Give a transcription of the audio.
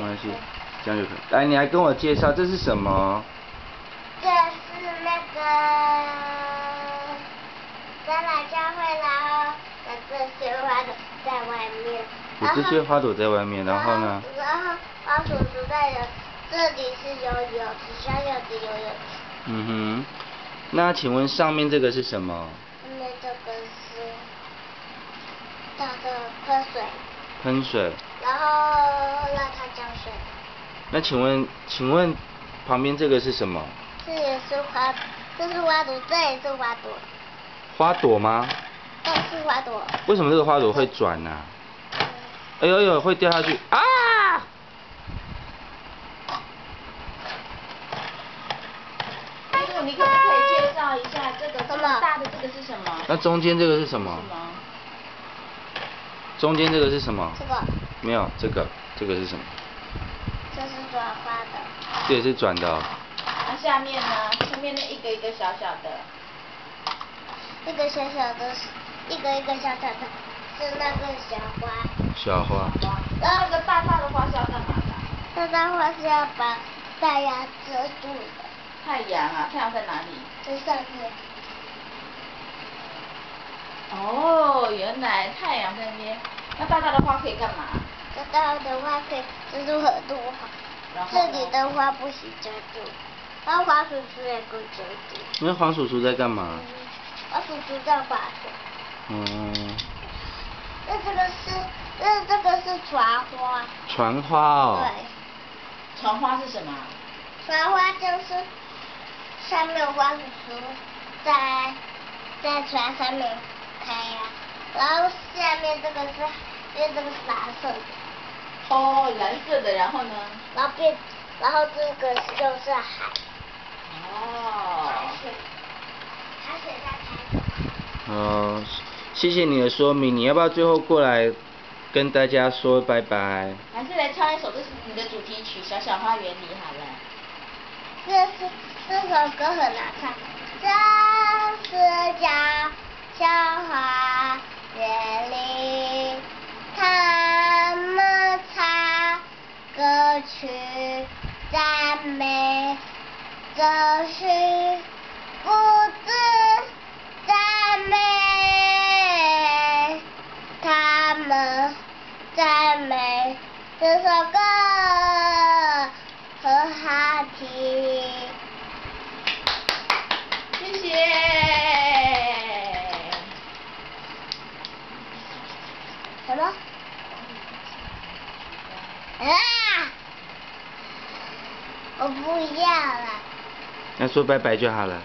没关系，这样就可以。来，你来跟我介绍这是什么？这是那个展览教会，然后这些花朵在外面。有这些花朵在外面，然后呢？然后花叔叔在这里是有油脂，小小的有油脂。嗯哼，那请问上面这个是什么？上面这个是大的喷水。喷水。然后让它浇水。那请问旁边这个是什么？这也是花，这是花朵，这也是花朵。花朵吗？这是花朵。为什么这个花朵会转呢？哎呦呦，会掉下去啊！你可不可以介绍一下这个这么大的这个是什么？那中间这个是什么？中间这个是什么？这个。没有，这个是什么？这是转花的。这也是转的哦。那下面呢？下面那一个一个小小的。一个小小的，一个一个小小的，是那个小花。小花。然后那个大大的花是要干嘛的？大大花是要把太阳遮住的。太阳啊，太阳在哪里？在上面。哦，原来太阳在那边。那大大的花可以干嘛？大大的花可以遮住很多花，这里的花不行遮住，然后黄叔叔也可以遮住。那黄叔叔在干嘛？黄叔叔在划水。嗯。那这个是船花。船花哦。对。船花是什么？船花就是上面黄叔叔在船上面开呀，然后下面这个是，因为这个是蓝色的。哦，蓝色的，然后呢？然后这个就是海。哦。海水在开。哦，谢谢你的说明，你要不要最后过来跟大家说拜拜？还是来唱一首，这是你的主题曲《小小花园里》好了。这首歌很难唱。这是小花园里，他们唱歌曲赞美，这是不知赞美，他们赞美这首歌很好听。谢谢。什么？我不要了。那说拜拜就好了。